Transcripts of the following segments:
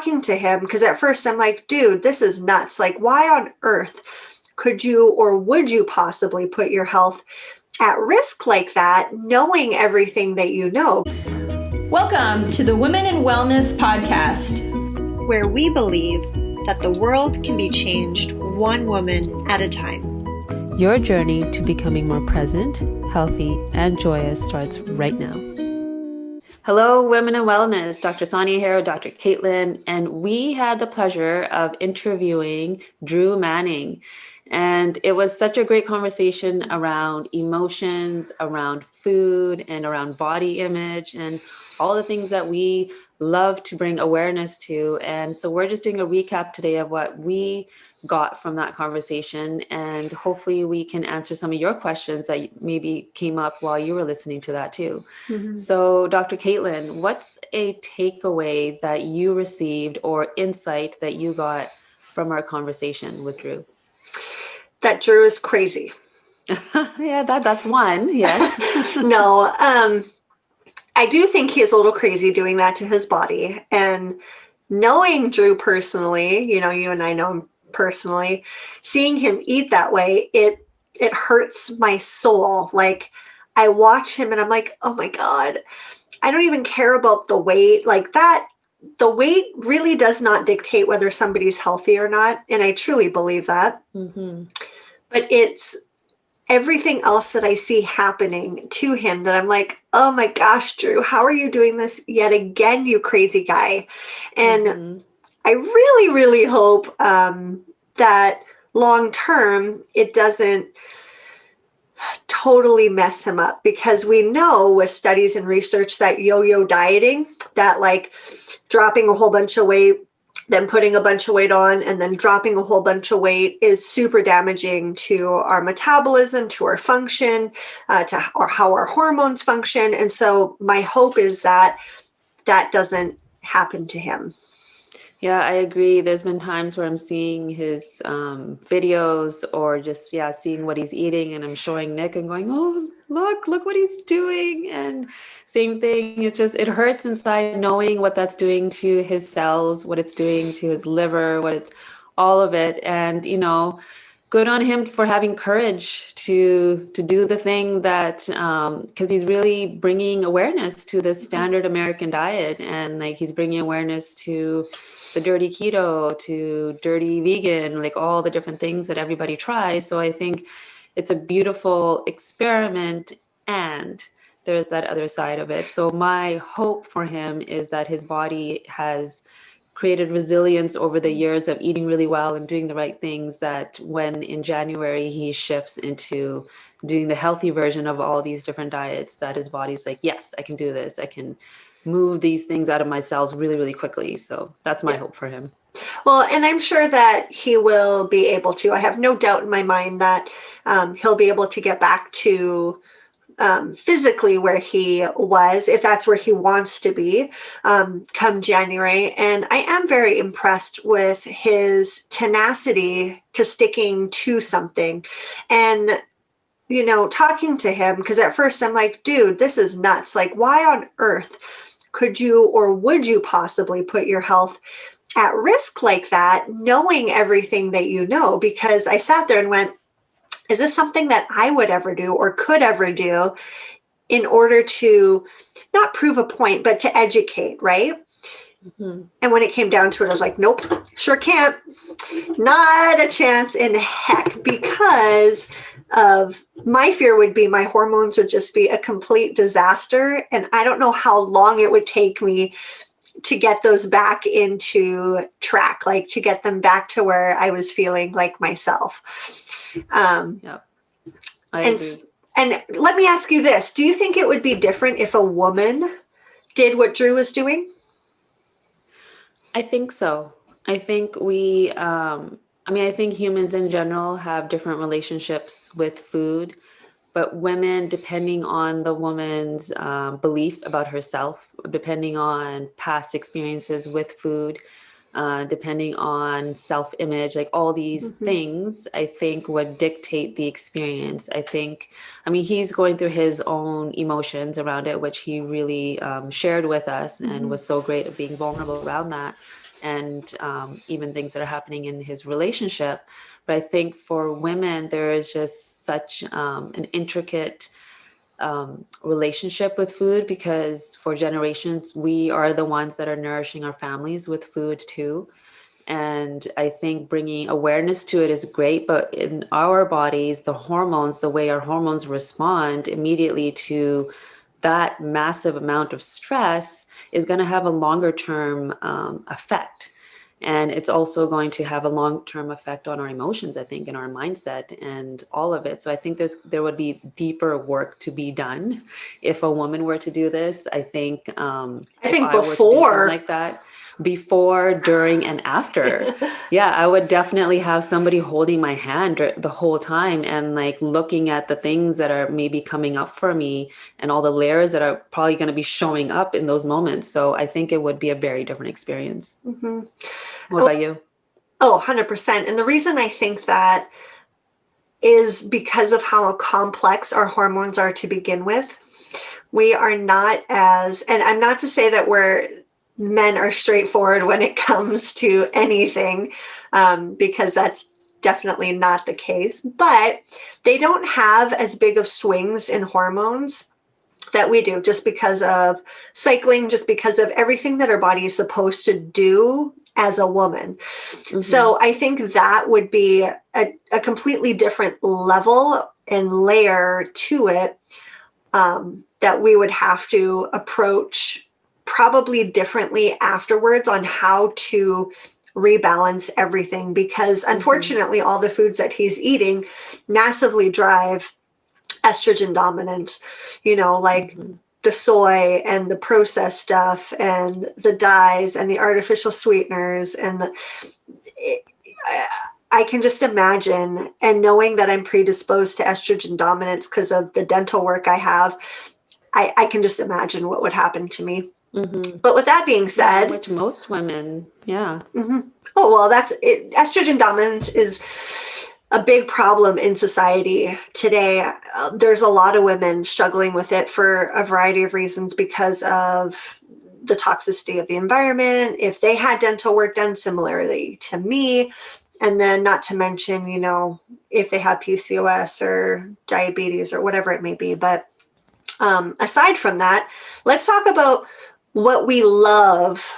talking to him, because at first I'm like, dude, this is nuts. Like, why on earth could you or would you possibly put your health at risk like that, knowing everything that you know? Welcome to the Women in Wellness podcast, where we believe that the world can be changed one woman at a time. Your journey to becoming more present, healthy, and joyous starts right now. Hello, Women in Wellness. Dr. Sonya here, Dr. Caitlin, and we had the pleasure of interviewing Drew Manning. And it was such a great conversation around emotions, around food, and around body image, and all the things that we love to bring awareness to. And so we're just doing a recap today of what we got from that conversation. And hopefully we can answer some of your questions that maybe came up while you were listening to that too. Mm-hmm. So Dr. Caitlin, what's a takeaway that you received or insight that you got from our conversation with Drew? That Drew is crazy. Yeah, that's one. Yes. No, I do think he's a little crazy doing that to his body. And knowing Drew personally, you and I know him personally, seeing him eat that way, it hurts my soul. Like, I watch him and I'm like, oh my God, I don't even care about the weight like that. The weight really does not dictate whether somebody's healthy or not. And I truly believe that. Mm-hmm. But it's everything else that I see happening to him that I'm like, oh my gosh, Drew, how are you doing this yet again, you crazy guy? And mm-hmm. I really, really hope that long term, it doesn't totally mess him up, because we know with studies and research that yo-yo dieting, that like dropping a whole bunch of weight, then putting a bunch of weight on, and then dropping a whole bunch of weight is super damaging to our metabolism, to our function, or how our hormones function. And so my hope is that that doesn't happen to him. Yeah, I agree. There's been times where I'm seeing his videos or just, seeing what he's eating, and I'm showing Nick and going, oh, look what he's doing. And same thing. It's just, it hurts inside knowing what that's doing to his cells, what it's doing to his liver, all of it. And, good on him for having courage to do the thing that, because he's really bringing awareness to the standard American diet. And like, he's bringing awareness to the dirty keto, to dirty vegan, like all the different things that everybody tries. So I think it's a beautiful experiment, and there's that other side of it. So my hope for him is that his body has created resilience over the years of eating really well and doing the right things, that when in January he shifts into doing the healthy version of all these different diets, that his body's like, yes, I can do this. I can move these things out of my cells really, really quickly. So that's my hope for him. Well, and I'm sure that he will be able to. I have no doubt in my mind that he'll be able to get back to physically where he was, if that's where he wants to be, come January. And I am very impressed with his tenacity to sticking to something. And talking to him, because at first I'm like, dude, this is nuts. Like, why on earth could you or would you possibly put your health at risk like that, knowing everything that you know? Because I sat there and went, is this something that I would ever do or could ever do in order to not prove a point, but to educate, right? Mm-hmm. And when it came down to it, I was like, nope, sure can't. Not a chance in heck, because of my fear would be my hormones would just be a complete disaster. And I don't know how long it would take me to get those back into track, like to get them back to where I was feeling like myself. I agree. And let me ask you this. Do you think it would be different if a woman did what Drew was doing? I think so. I think I think humans in general have different relationships with food, but women, depending on the woman's belief about herself, depending on past experiences with food, depending on self-image, like all these things, I think would dictate the experience. He's going through his own emotions around it, which he really shared with us and was so great at being vulnerable around that. and even things that are happening in his relationship. But I think for women, there is just such an intricate relationship with food, because for generations, we are the ones that are nourishing our families with food too. And I think bringing awareness to it is great, but in our bodies, the hormones, the way our hormones respond immediately to that massive amount of stress is going to have a longer term effect. And it's also going to have a long-term effect on our emotions, I think, and our mindset and all of it. So I think there would be deeper work to be done if a woman were to do this. I think if I were to do something like that, before, during, and after. Yeah, I would definitely have somebody holding my hand the whole time and like looking at the things that are maybe coming up for me and all the layers that are probably going to be showing up in those moments. So I think it would be a very different experience. Mm-hmm. What about you? Oh, 100%. And the reason I think that is because of how complex our hormones are to begin with. We are not as, and I'm not to say that men are straightforward when it comes to anything, because that's definitely not the case, but they don't have as big of swings in hormones that we do, just because of cycling, just because of everything that our body is supposed to do as a woman. Mm-hmm. So I think that would be a completely different level and layer to it, that we would have to approach probably differently afterwards on how to rebalance everything, because unfortunately all the foods that he's eating massively drive estrogen dominance, like the soy and the processed stuff and the dyes and the artificial sweeteners and I can just imagine, and knowing that I'm predisposed to estrogen dominance because of the dental work I have, I can just imagine what would happen to me. Mm-hmm. But with that being said, which most women, yeah. Mm-hmm. Oh, well, that's it. Estrogen dominance is a big problem in society today. There's a lot of women struggling with it for a variety of reasons because of the toxicity of the environment. If they had dental work done similarly to me, and then not to mention, if they have PCOS or diabetes or whatever it may be. But aside from that, let's talk about what we love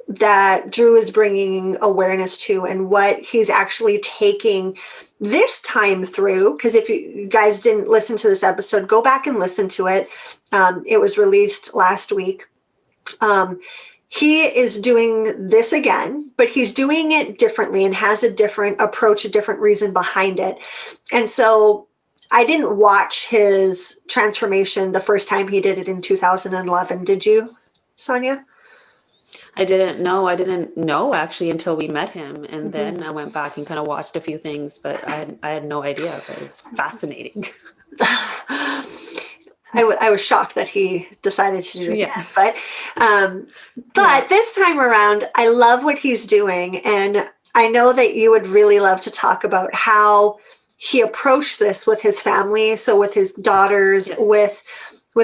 that Drew is bringing awareness to and what he's actually taking this time through. Because if you guys didn't listen to this episode, go back and listen to it. It was released last week. He is doing this again, but he's doing it differently and has a different approach, a different reason behind it. And so I didn't watch his transformation the first time he did it in 2011. Did you, Sonya? I didn't know actually until we met him. And then I went back and kind of watched a few things, but I had no idea, but it was fascinating. I was shocked that he decided to do it again. But this time around, I love what he's doing. And I know that you would really love to talk about how he approached this with his family. So with his daughters, with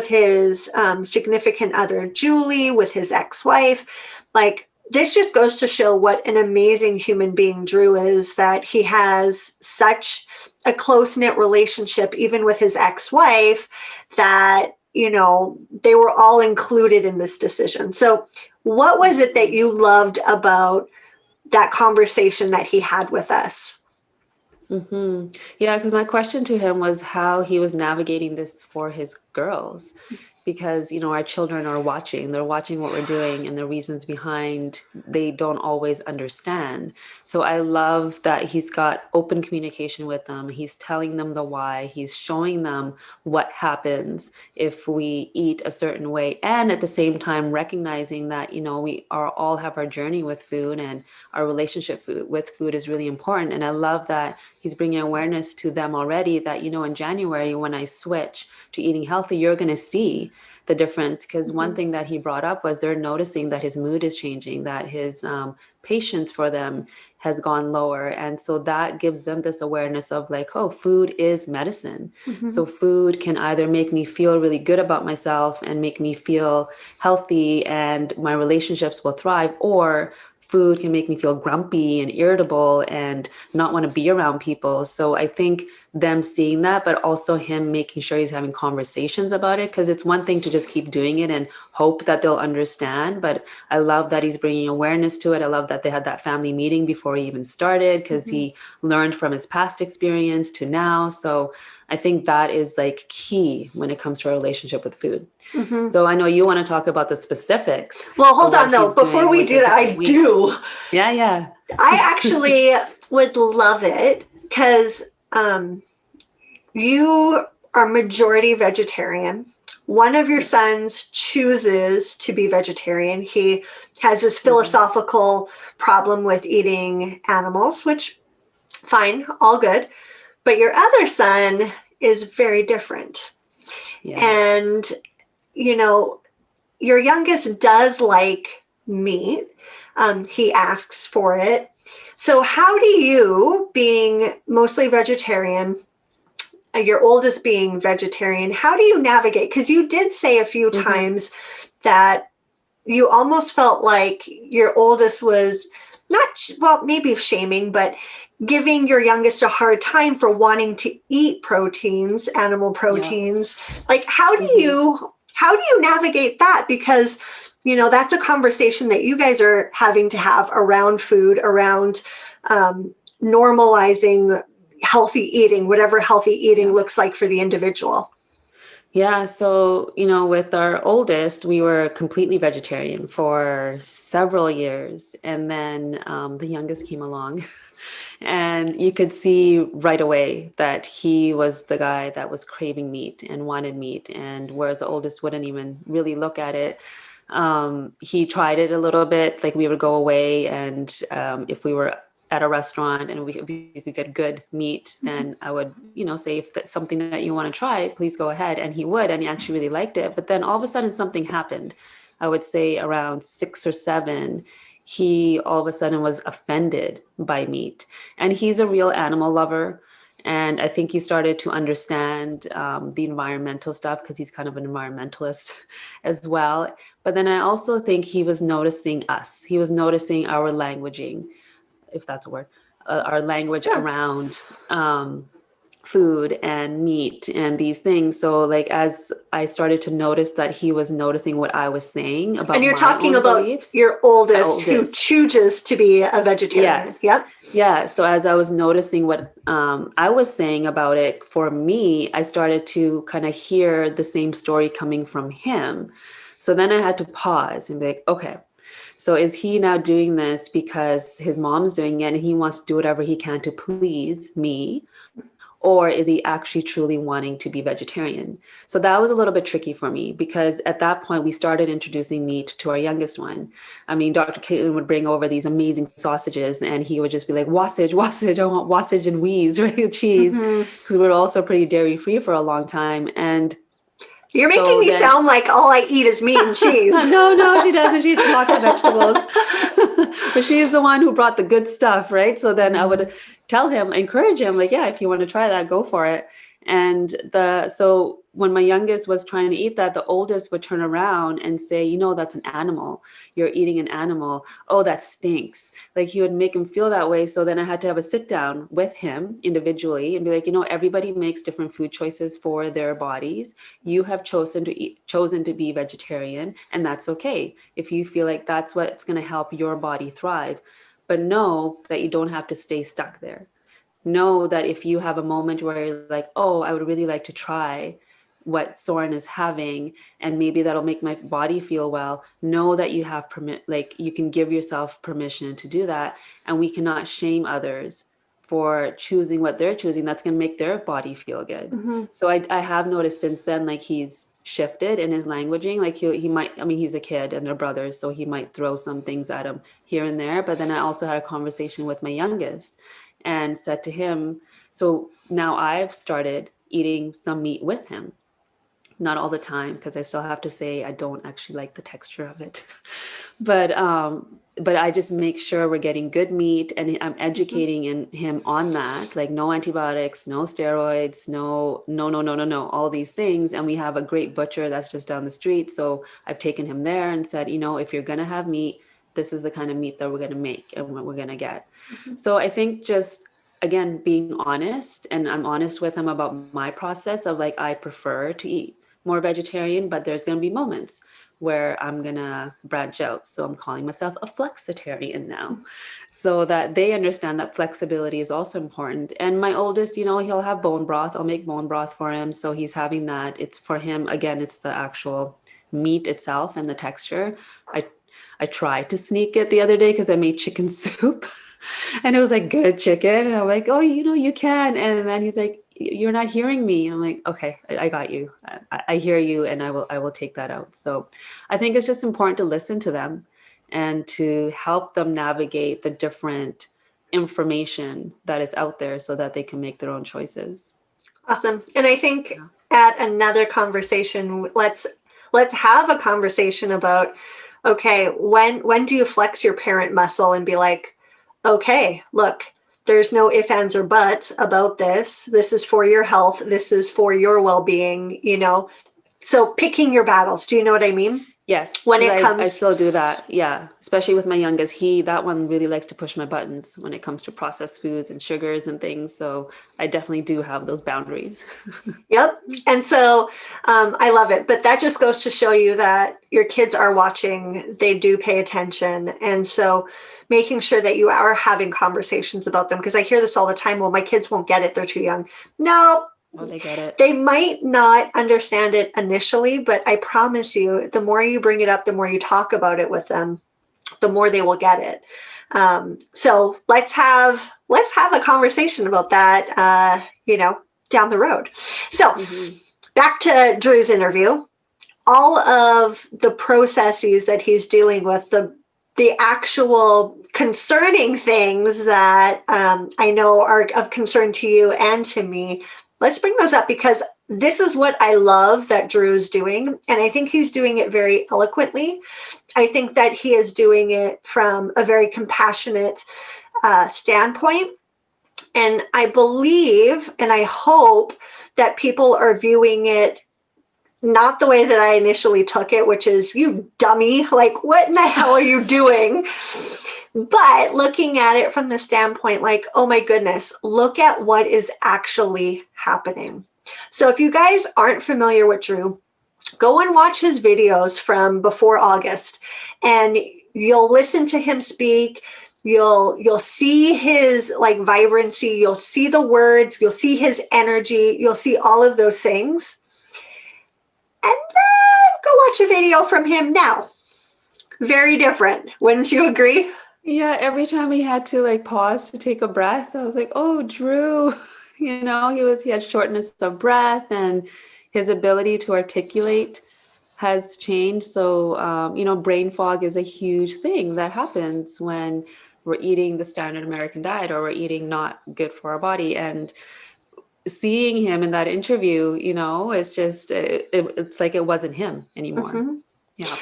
his significant other, Julie, with his ex-wife. Like, this just goes to show what an amazing human being Drew is, that he has such a close-knit relationship, even with his ex-wife, that, they were all included in this decision. So what was it that you loved about that conversation that he had with us? Mm-hmm. Yeah, because my question to him was how he was navigating this for his girls, because, our children are watching, they're watching what we're doing, and the reasons behind, they don't always understand. So I love that he's got open communication with them. He's telling them the why, he's showing them what happens if we eat a certain way. And at the same time, recognizing that, we all have our journey with food, and our relationship with food is really important. And I love that he's bringing awareness to them already that, in January, when I switch to eating healthy, you're going to see the difference. Because one thing that he brought up was they're noticing that his mood is changing, that his patience for them has gone lower. And so that gives them this awareness of like, oh, food is medicine. Mm-hmm. So food can either make me feel really good about myself and make me feel healthy and my relationships will thrive, or food can make me feel grumpy and irritable and not want to be around people. So I think them seeing that, but also him making sure he's having conversations about it, because it's one thing to just keep doing it and hope that they'll understand. But I love that he's bringing awareness to it. I love that they had that family meeting before he even started, because he learned from his past experience to now. So I think that is like key when it comes to our relationship with food. So I know you want to talk about the specifics. Well, hold on though. Before we do that, I do. Yeah. I actually would love it because you are majority vegetarian. One of your sons chooses to be vegetarian. He has this philosophical problem with eating animals, which fine, all good. But your other son is very different. Yeah. And, you know, your youngest does like meat. He asks for it. So how do you, being mostly vegetarian, your oldest being vegetarian, how do you navigate? Because you did say a few times that you almost felt like your oldest was not, well, maybe shaming, but giving your youngest a hard time for wanting to eat proteins, animal proteins. Like, how do you navigate that? Because, you know, that's a conversation that you guys are having to have around food, around normalizing healthy eating, whatever healthy eating looks like for the individual. Yeah. So, you know, with our oldest, we were completely vegetarian for several years. And then the youngest came along and you could see right away that he was the guy that was craving meat and wanted meat. And whereas the oldest wouldn't even really look at it. He tried it a little bit, like we would go away and if we were at a restaurant and we could get good meat, then I would, you know, say, if that's something that you want to try, please go ahead. And he would, and he actually really liked it. But then all of a sudden something happened. I would say around 6 or 7, he all of a sudden was offended by meat. And he's a real animal lover. And I think he started to understand the environmental stuff, because he's kind of an environmentalist as well. But then I also think he was noticing us. He was noticing our languaging, if that's a word, our language around food and meat and these things. So like, as I started to notice that he was noticing what I was saying about, and you're my talking own about beliefs, your oldest who chooses to be a vegetarian. Yes. Yep. Yeah. So as I was noticing what I was saying about it, for me, I started to kind of hear the same story coming from him. So then I had to pause and be like, okay, so is he now doing this because his mom's doing it and he wants to do whatever he can to please me? Or is he actually truly wanting to be vegetarian? So that was a little bit tricky for me, because at that point we started introducing meat to our youngest one. I mean, Dr. Caitlin would bring over these amazing sausages and he would just be like, wasage, I want wasage and wheeze, right? Cheese. Because we were also pretty dairy free for a long time. And you're making me sound like all I eat is meat and cheese. No, she doesn't. She eats lots of vegetables. But she's the one who brought the good stuff, right? So then I would tell him, encourage him, like, yeah, if you want to try that, go for it. And so when my youngest was trying to eat that, the oldest would turn around and say, you know, that's an animal. You're eating an animal. Oh, that stinks. Like, he would make him feel that way. So then I had to have a sit down with him individually and be like, you know, everybody makes different food choices for their bodies. You have chosen to be vegetarian, and that's okay. If you feel like that's what's going to help your body thrive, but know that you don't have to stay stuck there. Know that if you have a moment where you're like, oh, I would really like to try what Soren is having, and maybe that'll make my body feel well, know that you have like you can give yourself permission to do that. And we cannot shame others for choosing what they're choosing. That's going to make their body feel good. So I have noticed since then, like, he's shifted in his languaging. Like he might, I mean, he's a kid and they're brothers, so he might throw some things at him here and there. But then I also had a conversation with my youngest and said to him, so now I've started eating some meat with him. Not all the time, because I still have to say I don't actually like the texture of it. But I just make sure we're getting good meat, and I'm educating him on that, like no antibiotics, no steroids, no, all these things. And we have a great butcher that's just down the street. So I've taken him there and said, you know, if you're going to have meat, this is the kind of meat that we're going to make and what we're going to get. So I think just, again, being honest, and I'm honest with him about my process of like, I prefer to eat more vegetarian, but there's going to be moments where I'm going to branch out. So I'm calling myself a flexitarian now, so that they understand that flexibility is also important. And my oldest, you know, he'll have bone broth. I'll make bone broth for him. So he's having that. It's for him, again, it's the actual meat itself and the texture. I tried to sneak it the other day because I made chicken soup and it was like good chicken. And I'm like, oh, you know, you can. And then he's like, you're not hearing me. And I'm like, okay, I got you. I hear you, and I will take that out. So I think it's just important to listen to them and to help them navigate the different information that is out there so that they can make their own choices. Awesome. And I think at another conversation, let's have a conversation about, okay, when do you flex your parent muscle and be like, okay, look, there's no ifs, ands, or buts about this. This is for your health. This is for your well-being, you know. So picking your battles. Do you know what I mean? Yes. When it I still do that. Yeah. Especially with my youngest. That one really likes to push my buttons when it comes to processed foods and sugars and things. So I definitely do have those boundaries. Yep. And so I love it. But that just goes to show you that your kids are watching. They do pay attention. And so making sure that you are having conversations about them, because I hear this all the time. Well, my kids won't get it. They're too young. No. Oh, they get it. They might not understand it initially, but I promise you, the more you bring it up, the more you talk about it with them, the more they will get it. So let's have a conversation about that, down the road. So back to Drew's interview, all of the processes that he's dealing with, the actual concerning things that I know are of concern to you and to me. Let's bring those up, because this is what I love that Drew's doing. And I think he's doing it very eloquently. I think that he is doing it from a very compassionate standpoint. And I believe and I hope that people are viewing it not the way that I initially took it, which is, you dummy, like, what in the hell are you doing? But looking at it from the standpoint, like, oh my goodness, look at what is actually happening. So if you guys aren't familiar with Drew, go and watch his videos from before August, and you'll listen to him speak. You'll see his like vibrancy. You'll see the words. You'll see his energy. You'll see all of those things. And then go watch a video from him now. Very different. Wouldn't you agree? Yeah, every time he had to like pause to take a breath, I was like, oh, Drew, you know, he had shortness of breath, and his ability to articulate has changed. So, brain fog is a huge thing that happens when we're eating the standard American diet, or we're eating not good for our body. And seeing him in that interview, it's just, it's like it wasn't him anymore. Mm-hmm. Yeah.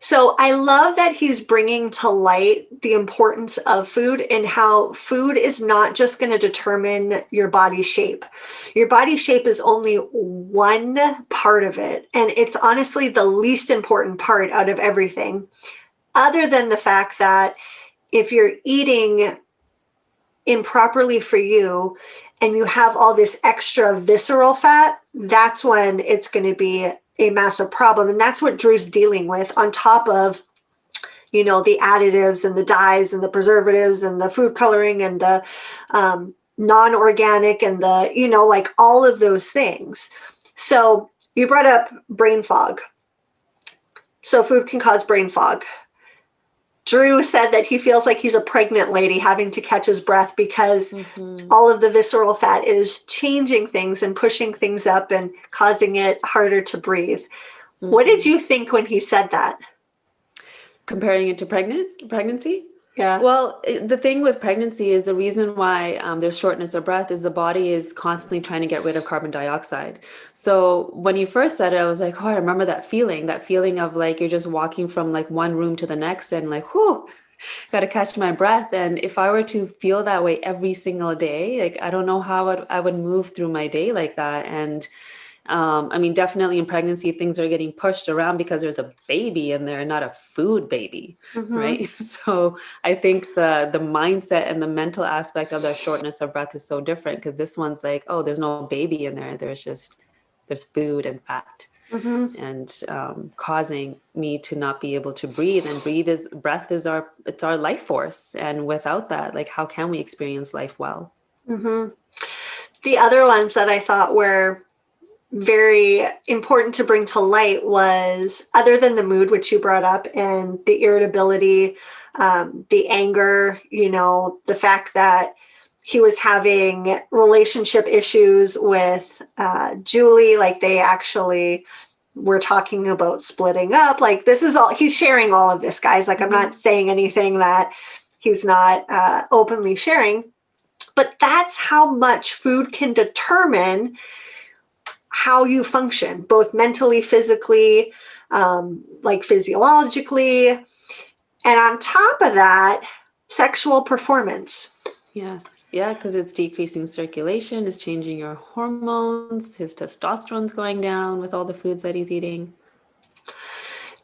So I love that he's bringing to light the importance of food, and how food is not just going to determine your body shape. Your body shape is only one part of it. And it's honestly the least important part out of everything, other than the fact that if you're eating improperly for you and you have all this extra visceral fat, that's when it's going to be a massive problem. And that's what Drew's dealing with, on top of, the additives and the dyes and the preservatives and the food coloring and the non-organic and the, like all of those things. So you brought up brain fog. So food can cause brain fog. Drew said that he feels like he's a pregnant lady having to catch his breath, because all of the visceral fat is changing things and pushing things up and causing it harder to breathe. What did you think when he said that? Comparing it to pregnancy? Yeah. Well, the thing with pregnancy is the reason why there's shortness of breath is the body is constantly trying to get rid of carbon dioxide. So when you first said it, I was like, oh, I remember that feeling of like, you're just walking from like one room to the next and like, whew, got to catch my breath. And if I were to feel that way every single day, like, I don't know how I would move through my day like that. And I mean, definitely in pregnancy, things are getting pushed around because there's a baby in there, not a food baby, right? So I think the mindset and the mental aspect of that shortness of breath is so different, because this one's like, oh, there's no baby in there. There's food and fat. And causing me to not be able to breathe. And breath is our life force. And without that, like, how can we experience life well? The other ones that I thought were very important to bring to light was, other than the mood, which you brought up, and the irritability, the anger, the fact that he was having relationship issues with Julie, like they actually were talking about splitting up. Like, this is all, he's sharing all of this, guys. Like, I'm not saying anything that he's not openly sharing, but that's how much food can determine how you function, both mentally, physically, like physiologically. And on top of that, sexual performance. Yes. Yeah, because it's decreasing circulation, it's changing your hormones, his testosterone's going down with all the foods that he's eating.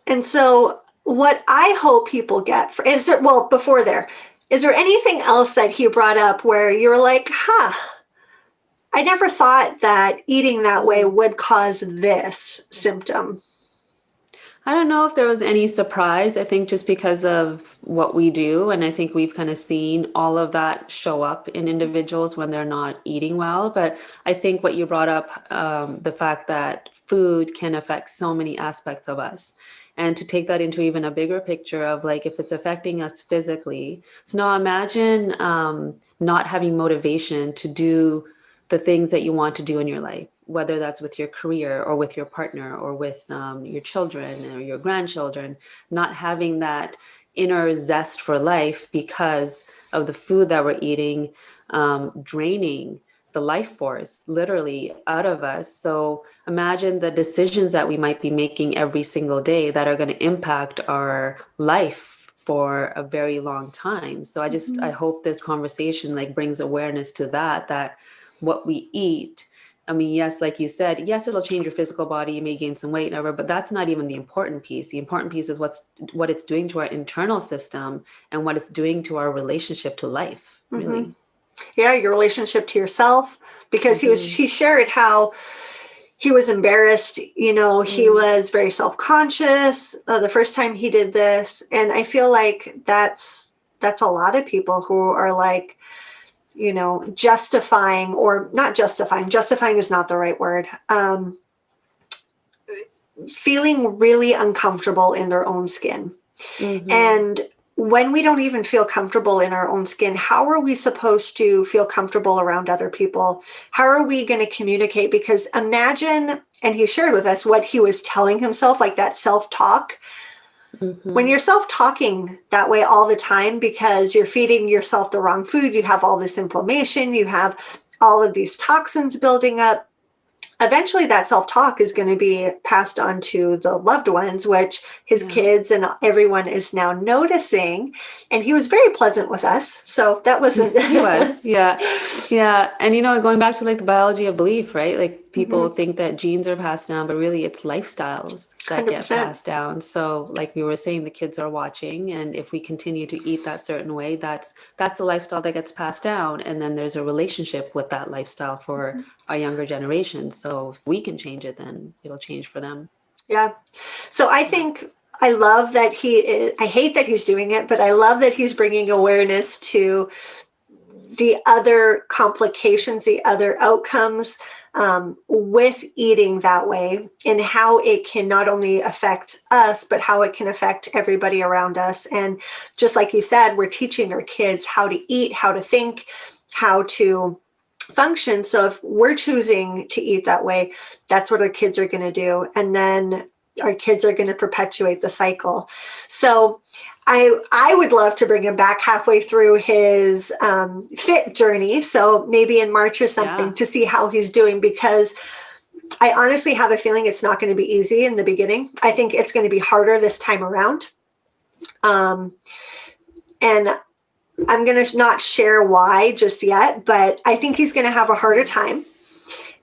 And so what I hope people get, is there anything else that he brought up where you're like, I never thought that eating that way would cause this symptom? I don't know if there was any surprise. I think just because of what we do, and I think we've kind of seen all of that show up in individuals when they're not eating well. But I think what you brought up, the fact that food can affect so many aspects of us, and to take that into even a bigger picture of, like, if it's affecting us physically. So now imagine not having motivation to do the things that you want to do in your life, whether that's with your career or with your partner or with your children or your grandchildren, not having that inner zest for life because of the food that we're eating, draining the life force literally out of us. So imagine the decisions that we might be making every single day that are going to impact our life for a very long time. So I hope this conversation like brings awareness to that what we eat, I mean, yes, like you said, yes, it'll change your physical body. You may gain some weight, whatever, but that's not even the important piece. The important piece is what it's doing to our internal system and what it's doing to our relationship to life, really. Yeah, your relationship to yourself, because he shared how he was embarrassed, he was very self-conscious the first time he did this. And I feel like that's a lot of people who are like, justifying, or not justifying is not the right word, feeling really uncomfortable in their own skin. And when we don't even feel comfortable in our own skin, how are we supposed to feel comfortable around other people? How are we going to communicate? Because imagine, and he shared with us what he was telling himself, like that self-talk. When you're self-talking that way all the time because you're feeding yourself the wrong food, you have all this inflammation, you have all of these toxins building up. Eventually that self-talk is going to be passed on to the loved ones, which his kids and everyone is now noticing. And he was very pleasant with us. So that wasn't... He was, yeah. Yeah. And, going back to like the biology of belief, right? Like people think that genes are passed down, but really it's lifestyles that 100%. get passed down. So like we were saying, the kids are watching. And if we continue to eat that certain way, that's the lifestyle that gets passed down. And then there's a relationship with that lifestyle for our younger generation. So if we can change it, then it'll change for them. Yeah. So I think I love that I hate that he's doing it, but I love that he's bringing awareness to the other complications, the other outcomes with eating that way, and how it can not only affect us, but how it can affect everybody around us. And just like you said, we're teaching our kids how to eat, how to think, how to function. So if we're choosing to eat that way, that's what our kids are going to do. And then our kids are going to perpetuate the cycle. So I would love to bring him back halfway through his fit journey. So maybe in March or something, to see how he's doing, because I honestly have a feeling it's not going to be easy in the beginning. I think it's going to be harder this time around. And I'm going to not share why just yet, but I think he's going to have a harder time.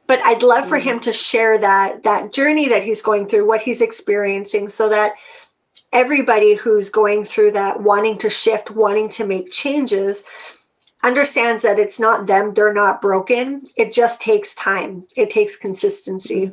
But I'd love for him to share that journey that he's going through, what he's experiencing, so that everybody who's going through that, wanting to shift, wanting to make changes, understands that it's not them, they're not broken. It just takes time. It takes consistency.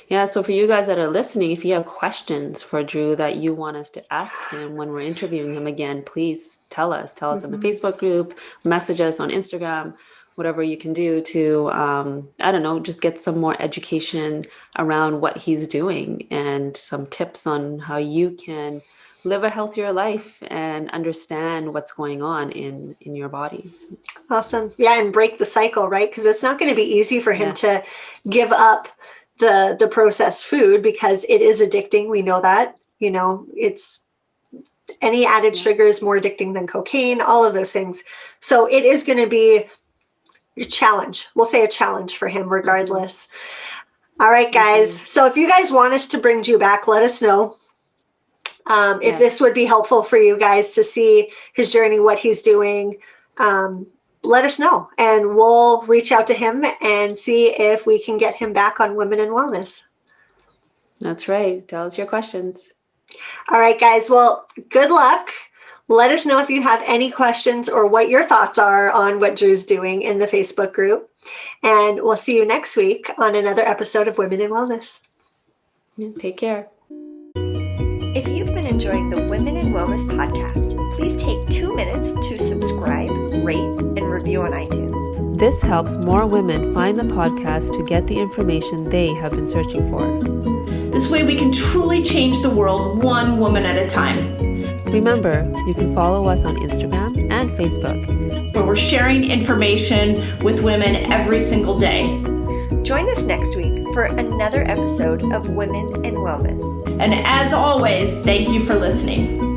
Yeah, so for you guys that are listening, if you have questions for Drew that you want us to ask him when we're interviewing him again, please tell us in the Facebook group, message us on Instagram, whatever you can do to, I don't know, just get some more education around what he's doing and some tips on how you can live a healthier life and understand what's going on in your body. Awesome. Yeah, and break the cycle, right? Because it's not going to be easy for him to give up the processed food, because it is addicting. We know that, it's any added sugar is more addicting than cocaine, all of those things. So it is going to be a challenge. We'll say a challenge for him regardless. All right, guys. So if you guys want us to bring Drew back, let us know. If this would be helpful for you guys to see his journey, what he's doing, let us know, and we'll reach out to him and see if we can get him back on Women in Wellness. That's right. Tell us your questions. All right, guys. Well, good luck. Let us know if you have any questions or what your thoughts are on what Drew's doing in the Facebook group. And we'll see you next week on another episode of Women in Wellness. Take care. If you've been enjoying the Women in Wellness podcast, please take 2 minutes to subscribe, rate, and review on iTunes. This helps more women find the podcast to get the information they have been searching for. This way we can truly change the world one woman at a time. Remember, you can follow us on Instagram and Facebook, where we're sharing information with women every single day. Join us next week for another episode of Women in Wellness. And as always, thank you for listening.